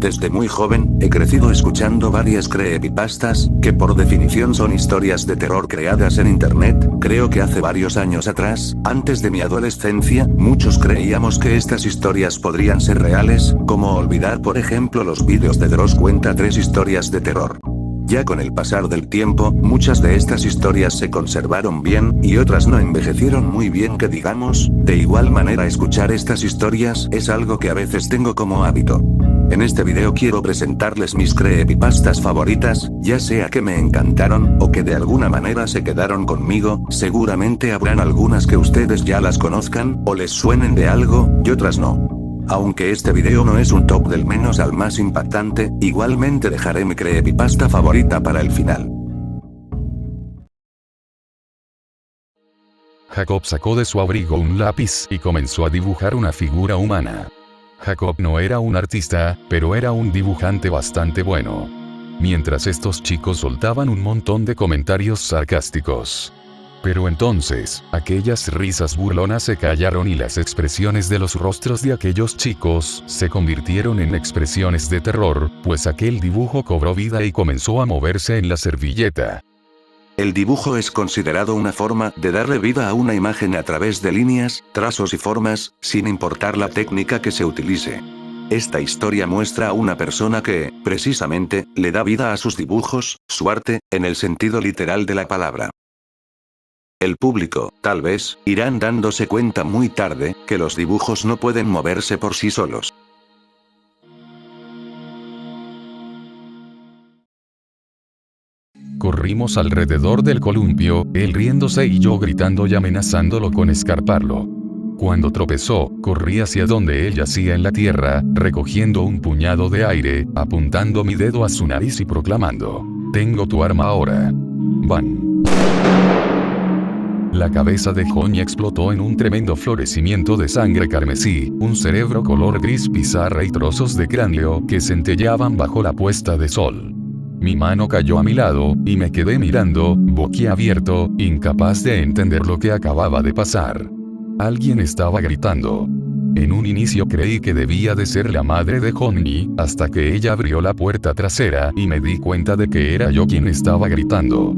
Desde muy joven, he crecido escuchando varias creepypastas, que por definición son historias de terror creadas en internet. Creo que hace varios años atrás, antes de mi adolescencia, muchos creíamos que estas historias podrían ser reales, como olvidar por ejemplo los vídeos de Dross cuenta 3 historias de terror. Ya con el pasar del tiempo, muchas de estas historias se conservaron bien, y otras no envejecieron muy bien que digamos. De igual manera, escuchar estas historias es algo que a veces tengo como hábito. En este video quiero presentarles mis creepypastas favoritas, ya sea que me encantaron, o que de alguna manera se quedaron conmigo. Seguramente habrán algunas que ustedes ya las conozcan, o les suenen de algo, y otras no. Aunque este video no es un top del menos al más impactante, igualmente dejaré mi creepypasta favorita para el final. Jacob sacó de su abrigo un lápiz y comenzó a dibujar una figura humana. Jacob no era un artista, pero era un dibujante bastante bueno. Mientras estos chicos soltaban un montón de comentarios sarcásticos. Pero entonces, aquellas risas burlonas se callaron y las expresiones de los rostros de aquellos chicos se convirtieron en expresiones de terror, pues aquel dibujo cobró vida y comenzó a moverse en la servilleta. El dibujo es considerado una forma de darle vida a una imagen a través de líneas, trazos y formas, sin importar la técnica que se utilice. Esta historia muestra a una persona que, precisamente, le da vida a sus dibujos, su arte, en el sentido literal de la palabra. El público, tal vez, irán dándose cuenta muy tarde, que los dibujos no pueden moverse por sí solos. Corrimos alrededor del columpio, él riéndose y yo gritando y amenazándolo con escarparlo. Cuando tropezó, corrí hacia donde él yacía en la tierra, recogiendo un puñado de aire, apuntando mi dedo a su nariz y proclamando: "Tengo tu arma ahora". ¡Bam! La cabeza de Johnny explotó en un tremendo florecimiento de sangre carmesí, un cerebro color gris pizarra y trozos de cráneo que centelleaban bajo la puesta de sol. Mi mano cayó a mi lado, y me quedé mirando, boquiabierto, incapaz de entender lo que acababa de pasar. Alguien estaba gritando. En un inicio creí que debía de ser la madre de Johnny, hasta que ella abrió la puerta trasera y me di cuenta de que era yo quien estaba gritando.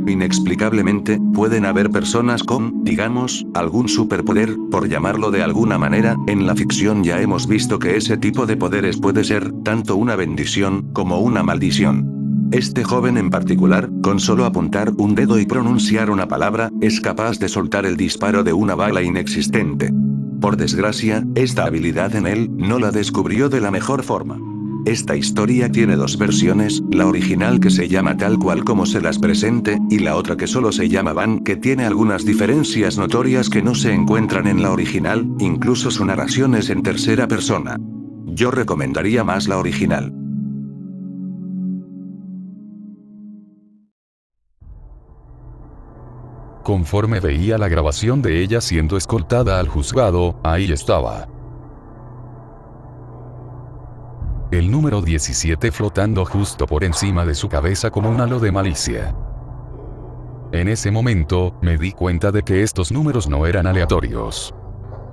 Inexplicablemente, pueden haber personas con, digamos, algún superpoder, por llamarlo de alguna manera. En la ficción ya hemos visto que ese tipo de poderes puede ser, tanto una bendición, como una maldición. Este joven en particular, con solo apuntar un dedo y pronunciar una palabra, es capaz de soltar el disparo de una bala inexistente. Por desgracia, esta habilidad en él, no la descubrió de la mejor forma. Esta historia tiene 2 versiones, la original que se llama tal cual como se las presente, y la otra que solo se llama Van, que tiene algunas diferencias notorias que no se encuentran en la original, incluso su narración es en tercera persona. Yo recomendaría más la original. Conforme veía la grabación de ella siendo escoltada al juzgado, ahí estaba el número 17 flotando justo por encima de su cabeza como un halo de malicia. En ese momento, me di cuenta de que estos números no eran aleatorios.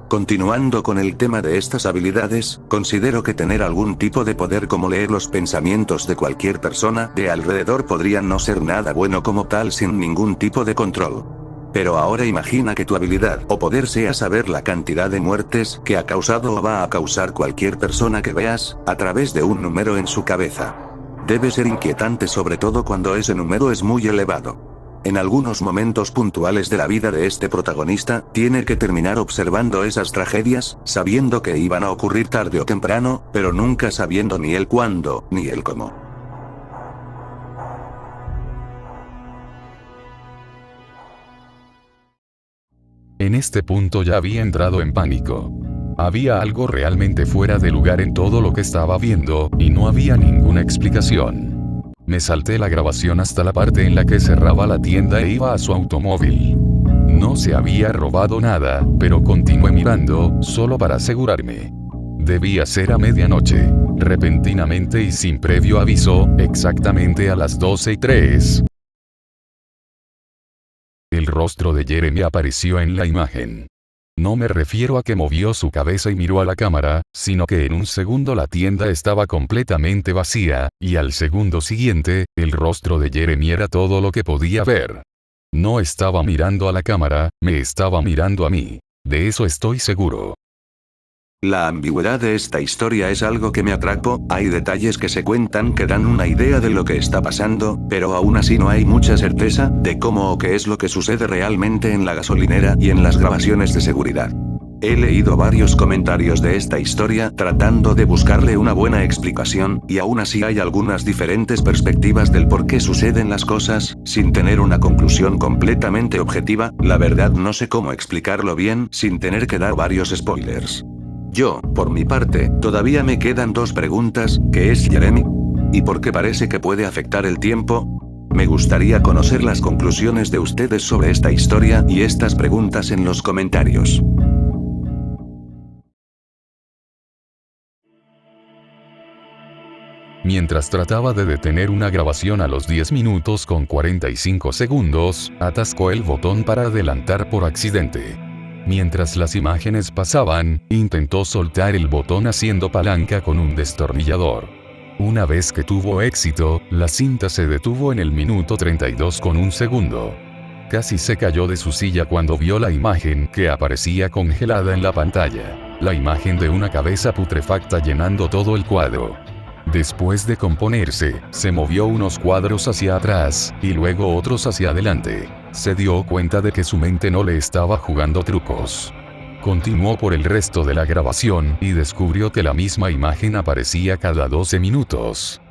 Continuando con el tema de estas habilidades, considero que tener algún tipo de poder como leer los pensamientos de cualquier persona de alrededor podría no ser nada bueno como tal sin ningún tipo de control. Pero ahora imagina que tu habilidad o poder sea saber la cantidad de muertes que ha causado o va a causar cualquier persona que veas, a través de un número en su cabeza. Debe ser inquietante, sobre todo cuando ese número es muy elevado. En algunos momentos puntuales de la vida de este protagonista, tiene que terminar observando esas tragedias, sabiendo que iban a ocurrir tarde o temprano, pero nunca sabiendo ni el cuándo, ni el cómo. En este punto ya había entrado en pánico. Había algo realmente fuera de lugar en todo lo que estaba viendo, y no había ninguna explicación. Me salté la grabación hasta la parte en la que cerraba la tienda e iba a su automóvil. No se había robado nada, pero continué mirando, solo para asegurarme. Debía ser a medianoche. Repentinamente y sin previo aviso, exactamente a las 12:03. El rostro de Jeremy apareció en la imagen. No me refiero a que movió su cabeza y miró a la cámara, sino que en un segundo la tienda estaba completamente vacía, y al segundo siguiente, el rostro de Jeremy era todo lo que podía ver. No estaba mirando a la cámara, me estaba mirando a mí. De eso estoy seguro. La ambigüedad de esta historia es algo que me atrapó, hay detalles que se cuentan que dan una idea de lo que está pasando, pero aún así no hay mucha certeza de cómo o qué es lo que sucede realmente en la gasolinera y en las grabaciones de seguridad. He leído varios comentarios de esta historia tratando de buscarle una buena explicación, y aún así hay algunas diferentes perspectivas del por qué suceden las cosas, sin tener una conclusión completamente objetiva. La verdad no sé cómo explicarlo bien sin tener que dar varios spoilers. Yo, por mi parte, todavía me quedan dos preguntas, ¿qué es Jeremy? ¿Y por qué parece que puede afectar el tiempo? Me gustaría conocer las conclusiones de ustedes sobre esta historia y estas preguntas en los comentarios. Mientras trataba de detener una grabación a los 10 minutos con 45 segundos, atascó el botón para adelantar por accidente. Mientras las imágenes pasaban, intentó soltar el botón haciendo palanca con un destornillador. Una vez que tuvo éxito, la cinta se detuvo en el minuto 32 con un segundo. Casi se cayó de su silla cuando vio la imagen que aparecía congelada en la pantalla. La imagen de una cabeza putrefacta llenando todo el cuadro. Después de componerse, se movió unos cuadros hacia atrás, y luego otros hacia adelante. Se dio cuenta de que su mente no le estaba jugando trucos. Continuó por el resto de la grabación y descubrió que la misma imagen aparecía cada 12 minutos.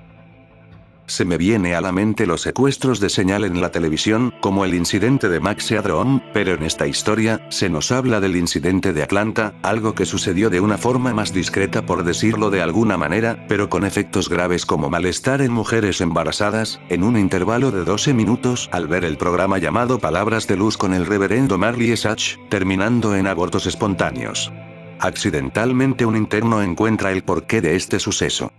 Se me viene a la mente los secuestros de señal en la televisión, como el incidente de Max Headroom, pero en esta historia, se nos habla del incidente de Atlanta, algo que sucedió de una forma más discreta por decirlo de alguna manera, pero con efectos graves como malestar en mujeres embarazadas, en un intervalo de 12 minutos, al ver el programa llamado Palabras de Luz con el reverendo Marley Sach, terminando en abortos espontáneos. Accidentalmente un interno encuentra el porqué de este suceso.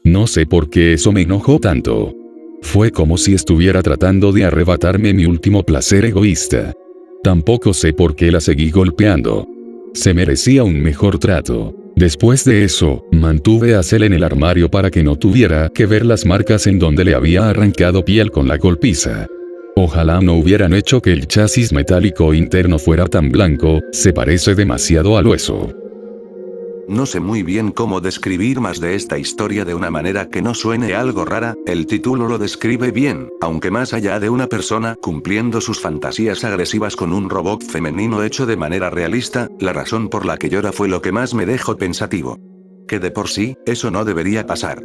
No sé por qué eso me enojó tanto. Fue como si estuviera tratando de arrebatarme mi último placer egoísta. Tampoco sé por qué la seguí golpeando. Se merecía un mejor trato. Después de eso, mantuve a Cel en el armario para que no tuviera que ver las marcas en donde le había arrancado piel con la golpiza. Ojalá no hubieran hecho que el chasis metálico interno fuera tan blanco, se parece demasiado al hueso. No sé muy bien cómo describir más de esta historia de una manera que no suene algo rara, el título lo describe bien, aunque más allá de una persona cumpliendo sus fantasías agresivas con un robot femenino hecho de manera realista, la razón por la que llora fue lo que más me dejó pensativo. Que de por sí, eso no debería pasar.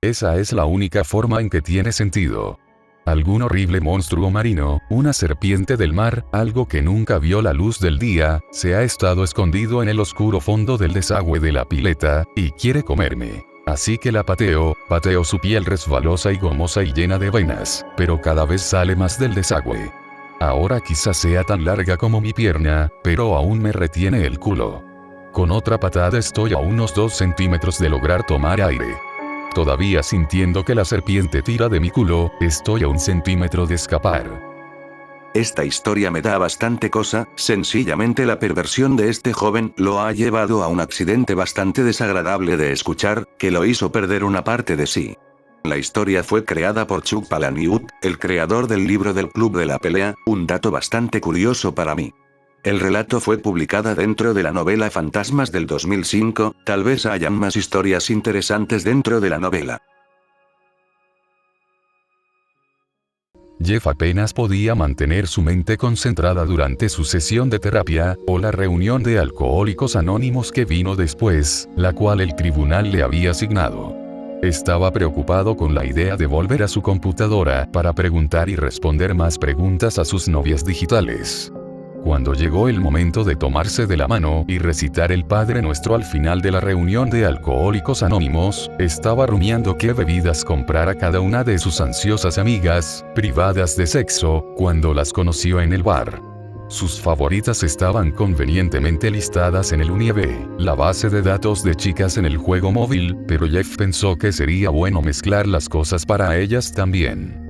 Esa es la única forma en que tiene sentido. Algún horrible monstruo marino, una serpiente del mar, algo que nunca vio la luz del día, se ha estado escondido en el oscuro fondo del desagüe de la pileta, y quiere comerme. Así que la pateo su piel resbalosa y gomosa y llena de venas, pero cada vez sale más del desagüe. Ahora quizás sea tan larga como mi pierna, pero aún me retiene el culo. Con otra patada estoy a unos 2 centímetros de lograr tomar aire. Todavía sintiendo que la serpiente tira de mi culo, estoy a 1 centímetro de escapar. Esta historia me da bastante cosa, sencillamente la perversión de este joven lo ha llevado a un accidente bastante desagradable de escuchar, que lo hizo perder una parte de sí. La historia fue creada por Chuck Palahniuk, el creador del libro del Club de la Pelea, un dato bastante curioso para mí. El relato fue publicada dentro de la novela Fantasmas del 2005, tal vez hayan más historias interesantes dentro de la novela. Jeff apenas podía mantener su mente concentrada durante su sesión de terapia, o la reunión de Alcohólicos Anónimos que vino después, la cual el tribunal le había asignado. Estaba preocupado con la idea de volver a su computadora para preguntar y responder más preguntas a sus novias digitales. Cuando llegó el momento de tomarse de la mano y recitar el Padre Nuestro al final de la reunión de Alcohólicos Anónimos, estaba rumiando qué bebidas comprar a cada una de sus ansiosas amigas, privadas de sexo, cuando las conoció en el bar. Sus favoritas estaban convenientemente listadas en el Unive, la base de datos de chicas en el juego móvil, pero Jeff pensó que sería bueno mezclar las cosas para ellas también.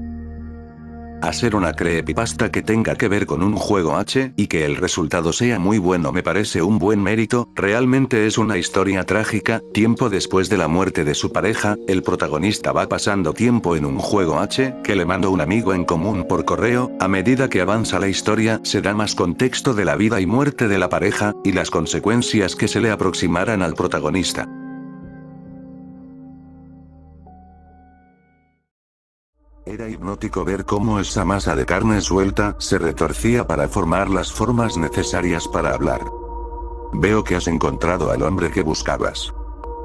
Hacer una creepypasta que tenga que ver con un juego H y que el resultado sea muy bueno me parece un buen mérito. Realmente es una historia trágica. Tiempo después de la muerte de su pareja, el protagonista va pasando tiempo en un juego H que le mandó un amigo en común por correo. A medida que avanza la historia, se da más contexto de la vida y muerte de la pareja y las consecuencias que se le aproximaran al protagonista. Era hipnótico ver cómo esa masa de carne suelta se retorcía para formar las formas necesarias para hablar. Veo que has encontrado al hombre que buscabas.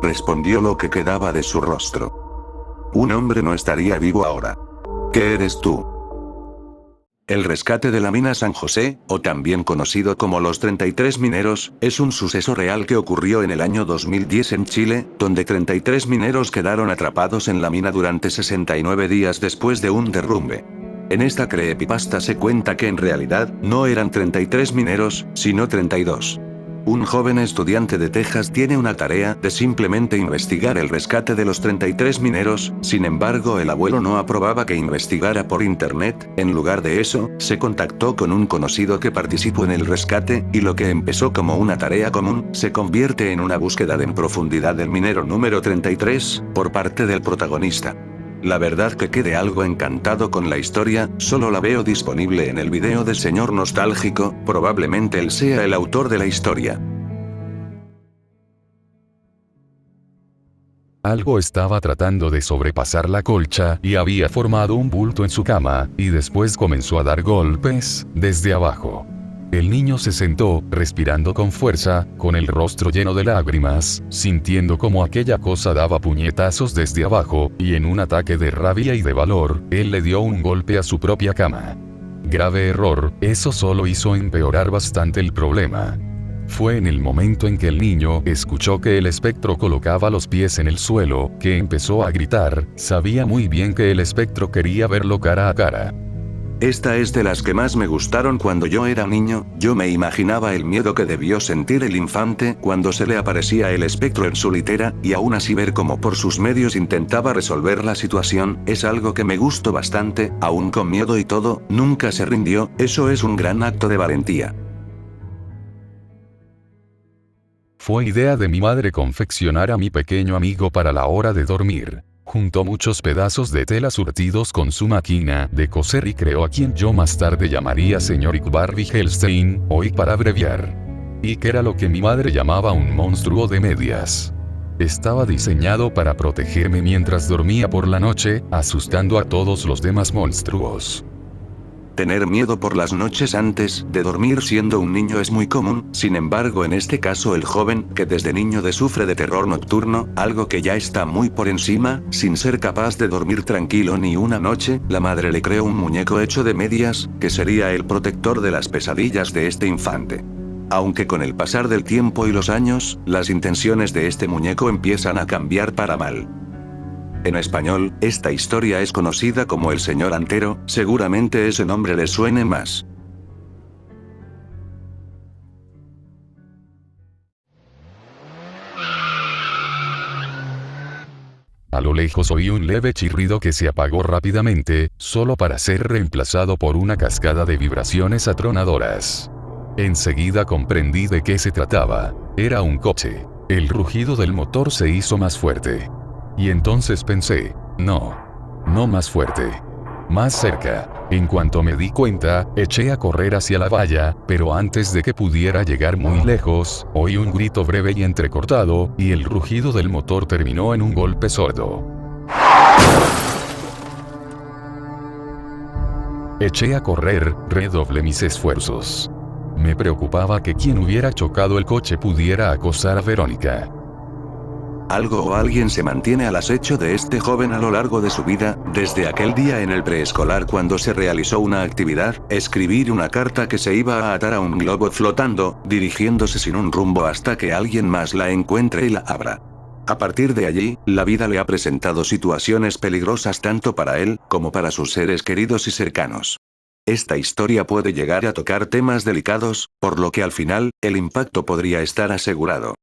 Respondió lo que quedaba de su rostro. Un hombre no estaría vivo ahora. ¿Qué eres tú? El rescate de la mina San José, o también conocido como los 33 mineros, es un suceso real que ocurrió en el año 2010 en Chile, donde 33 mineros quedaron atrapados en la mina durante 69 días después de un derrumbe. En esta creepypasta se cuenta que en realidad, no eran 33 mineros, sino 32. Un joven estudiante de Texas tiene una tarea de simplemente investigar el rescate de los 33 mineros, sin embargo el abuelo no aprobaba que investigara por internet. En lugar de eso, se contactó con un conocido que participó en el rescate, y lo que empezó como una tarea común, se convierte en una búsqueda en profundidad del minero número 33, por parte del protagonista. La verdad que quedé algo encantado con la historia, solo la veo disponible en el video de Señor Nostálgico, probablemente él sea el autor de la historia. Algo estaba tratando de sobrepasar la colcha y había formado un bulto en su cama, y después comenzó a dar golpes, desde abajo. El niño se sentó, respirando con fuerza, con el rostro lleno de lágrimas, sintiendo como aquella cosa daba puñetazos desde abajo, y en un ataque de rabia y de valor, él le dio un golpe a su propia cama. Grave error, eso solo hizo empeorar bastante el problema. Fue en el momento en que el niño escuchó que el espectro colocaba los pies en el suelo, que empezó a gritar. Sabía muy bien que el espectro quería verlo cara a cara. Esta es de las que más me gustaron cuando yo era niño. Yo me imaginaba el miedo que debió sentir el infante cuando se le aparecía el espectro en su litera, y aún así ver cómo por sus medios intentaba resolver la situación, es algo que me gustó bastante. Aún con miedo y todo, nunca se rindió. Eso es un gran acto de valentía. Fue idea de mi madre confeccionar a mi pequeño amigo para la hora de dormir. Juntó muchos pedazos de tela surtidos con su máquina de coser y creó a quien yo más tarde llamaría señor Iqbal Helstein, o Iq para abreviar. Iq era lo que mi madre llamaba un monstruo de medias. Estaba diseñado para protegerme mientras dormía por la noche, asustando a todos los demás monstruos. Tener miedo por las noches antes de dormir siendo un niño es muy común. Sin embargo, en este caso el joven, que desde niño sufre de terror nocturno, algo que ya está muy por encima, sin ser capaz de dormir tranquilo ni una noche, la madre le creó un muñeco hecho de medias, que sería el protector de las pesadillas de este infante. Aunque con el pasar del tiempo y los años, las intenciones de este muñeco empiezan a cambiar para mal. En español, esta historia es conocida como El Señor Antero, seguramente ese nombre le suene más. A lo lejos oí un leve chirrido que se apagó rápidamente, solo para ser reemplazado por una cascada de vibraciones atronadoras. Enseguida comprendí de qué se trataba. Era un coche. El rugido del motor se hizo más fuerte. Y entonces pensé, no más fuerte. Más cerca. En cuanto me di cuenta, eché a correr hacia la valla, pero antes de que pudiera llegar muy lejos, oí un grito breve y entrecortado, y el rugido del motor terminó en un golpe sordo. Eché a correr, redoblé mis esfuerzos. Me preocupaba que quien hubiera chocado el coche pudiera acosar a Verónica. Algo o alguien se mantiene al acecho de este joven a lo largo de su vida, desde aquel día en el preescolar cuando se realizó una actividad, escribir una carta que se iba a atar a un globo flotando, dirigiéndose sin un rumbo hasta que alguien más la encuentre y la abra. A partir de allí, la vida le ha presentado situaciones peligrosas tanto para él, como para sus seres queridos y cercanos. Esta historia puede llegar a tocar temas delicados, por lo que al final, el impacto podría estar asegurado.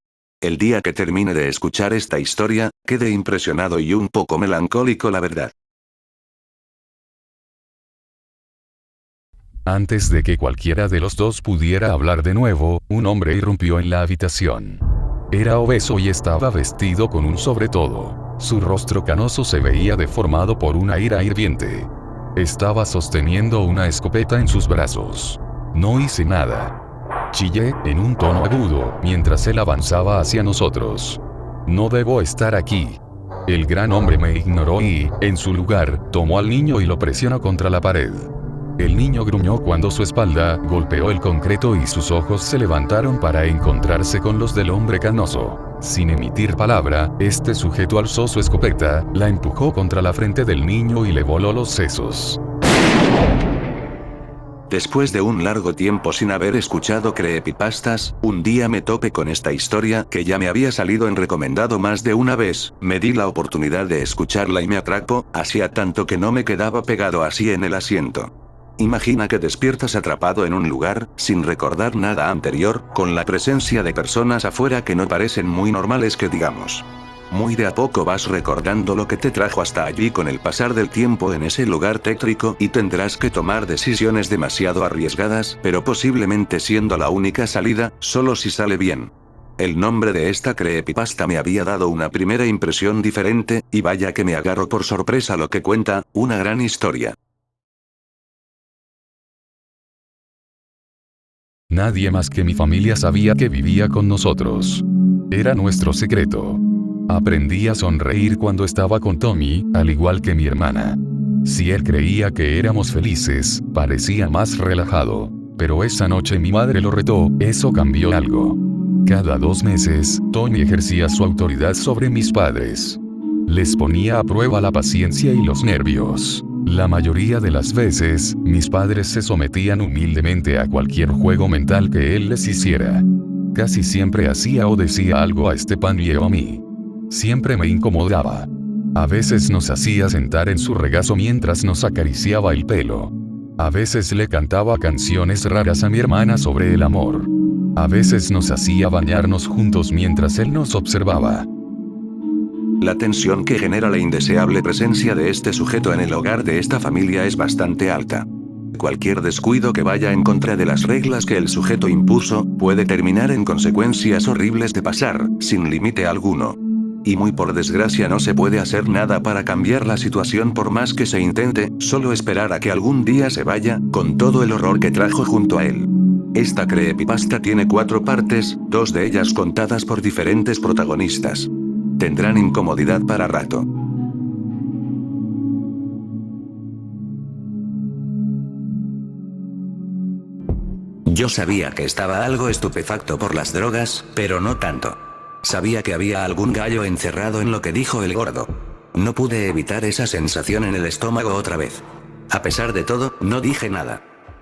El día que termine de escuchar esta historia, quedé impresionado y un poco melancólico, la verdad. Antes de que cualquiera de los dos pudiera hablar de nuevo, un hombre irrumpió en la habitación. Era obeso y estaba vestido con un sobretodo. Su rostro canoso se veía deformado por una ira hirviente. Estaba sosteniendo una escopeta en sus brazos. No hice nada. Chillé, en un tono agudo, mientras él avanzaba hacia nosotros. No debo estar aquí. El gran hombre me ignoró y, en su lugar, tomó al niño y lo presionó contra la pared. El niño gruñó cuando su espalda golpeó el concreto y sus ojos se levantaron para encontrarse con los del hombre canoso. Sin emitir palabra, este sujeto alzó su escopeta, la empujó contra la frente del niño y le voló los sesos. Después de un largo tiempo sin haber escuchado creepypastas, un día me topé con esta historia que ya me había salido en recomendado más de una vez, me di la oportunidad de escucharla y me atrapó, hacía tanto que no me quedaba pegado así en el asiento. Imagina que despiertas atrapado en un lugar, sin recordar nada anterior, con la presencia de personas afuera que no parecen muy normales que digamos. Muy de a poco vas recordando lo que te trajo hasta allí con el pasar del tiempo en ese lugar tétrico y tendrás que tomar decisiones demasiado arriesgadas, pero posiblemente siendo la única salida, solo si sale bien. El nombre de esta creepypasta me había dado una primera impresión diferente, y vaya que me agarro por sorpresa lo que cuenta, una gran historia. Nadie más que mi familia sabía que vivía con nosotros. Era nuestro secreto. Aprendí a sonreír cuando estaba con Tommy, al igual que mi hermana. Si él creía que éramos felices, parecía más relajado. Pero esa noche mi madre lo retó, eso cambió algo. Cada 2 meses, Tommy ejercía su autoridad sobre mis padres. Les ponía a prueba la paciencia y los nervios. La mayoría de las veces, mis padres se sometían humildemente a cualquier juego mental que él les hiciera. Casi siempre hacía o decía algo a Stepan y a mí. Siempre me incomodaba. A veces nos hacía sentar en su regazo mientras nos acariciaba el pelo. A veces le cantaba canciones raras a mi hermana sobre el amor. A veces nos hacía bañarnos juntos mientras él nos observaba. La tensión que genera la indeseable presencia de este sujeto en el hogar de esta familia es bastante alta. Cualquier descuido que vaya en contra de las reglas que el sujeto impuso, puede terminar en consecuencias horribles de pasar, sin límite alguno. Y muy por desgracia no se puede hacer nada para cambiar la situación por más que se intente, solo esperar a que algún día se vaya, con todo el horror que trajo junto a él. Esta creepypasta tiene 4 partes, 2 de ellas contadas por diferentes protagonistas. Tendrán incomodidad para rato. Yo sabía que estaba algo estupefacto por las drogas, pero no tanto. Sabía que había algún gallo encerrado en lo que dijo el gordo. No pude evitar esa sensación en el estómago otra vez. A pesar de todo, no dije nada.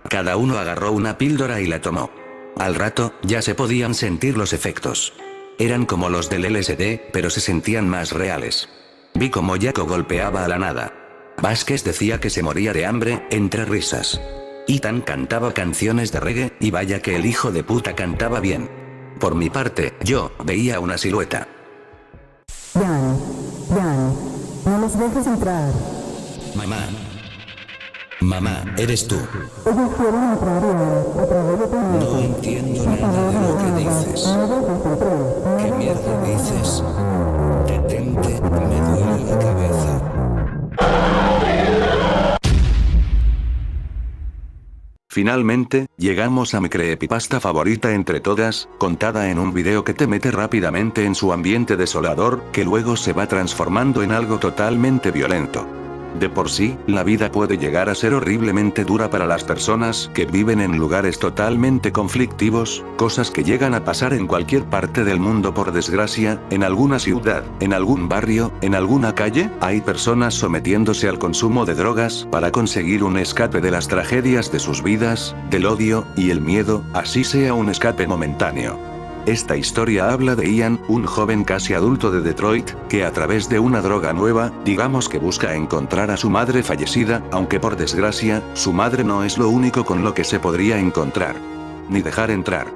Cada uno agarró una píldora y la tomó. Al rato, ya se podían sentir los efectos. Eran como los del LSD, pero se sentían más reales. Vi como Jaco golpeaba a la nada. Vázquez decía que se moría de hambre, entre risas. Ethan cantaba canciones de reggae, y vaya que el hijo de puta cantaba bien. Por mi parte, yo veía una silueta. Dan, no los dejes entrar. Mamá, eres tú. Ellos quieren entrar y a través de tu mente. No entiendo nada de lo que dices. ¿Qué mierda dices? Detente, me duele la cabeza. Finalmente, llegamos a mi creepypasta favorita entre todas, contada en un video que te mete rápidamente en su ambiente desolador, que luego se va transformando en algo totalmente violento. De por sí, la vida puede llegar a ser horriblemente dura para las personas que viven en lugares totalmente conflictivos, cosas que llegan a pasar en cualquier parte del mundo por desgracia, en alguna ciudad, en algún barrio, en alguna calle, hay personas sometiéndose al consumo de drogas para conseguir un escape de las tragedias de sus vidas, del odio y el miedo, así sea un escape momentáneo. Esta historia habla de Ian, un joven casi adulto de Detroit, que a través de una droga nueva, digamos que busca encontrar a su madre fallecida, aunque por desgracia, su madre no es lo único con lo que se podría encontrar. Ni dejar entrar.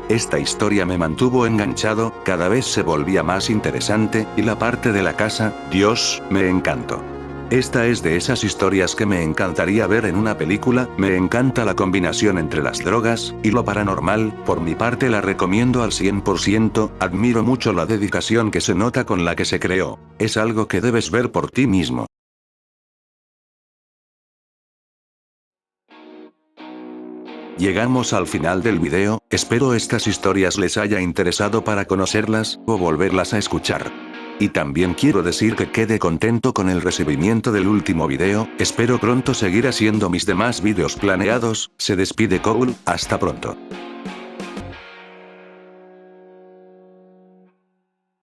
Esta historia me mantuvo enganchado, cada vez se volvía más interesante, y la parte de la casa, Dios, me encantó. Esta es de esas historias que me encantaría ver en una película, me encanta la combinación entre las drogas y lo paranormal, por mi parte la recomiendo al 100%, admiro mucho la dedicación que se nota con la que se creó, es algo que debes ver por ti mismo. Llegamos al final del video, espero estas historias les haya interesado para conocerlas, o volverlas a escuchar. Y también quiero decir que quedé contento con el recibimiento del último video, espero pronto seguir haciendo mis demás vídeos planeados, se despide Cole, hasta pronto.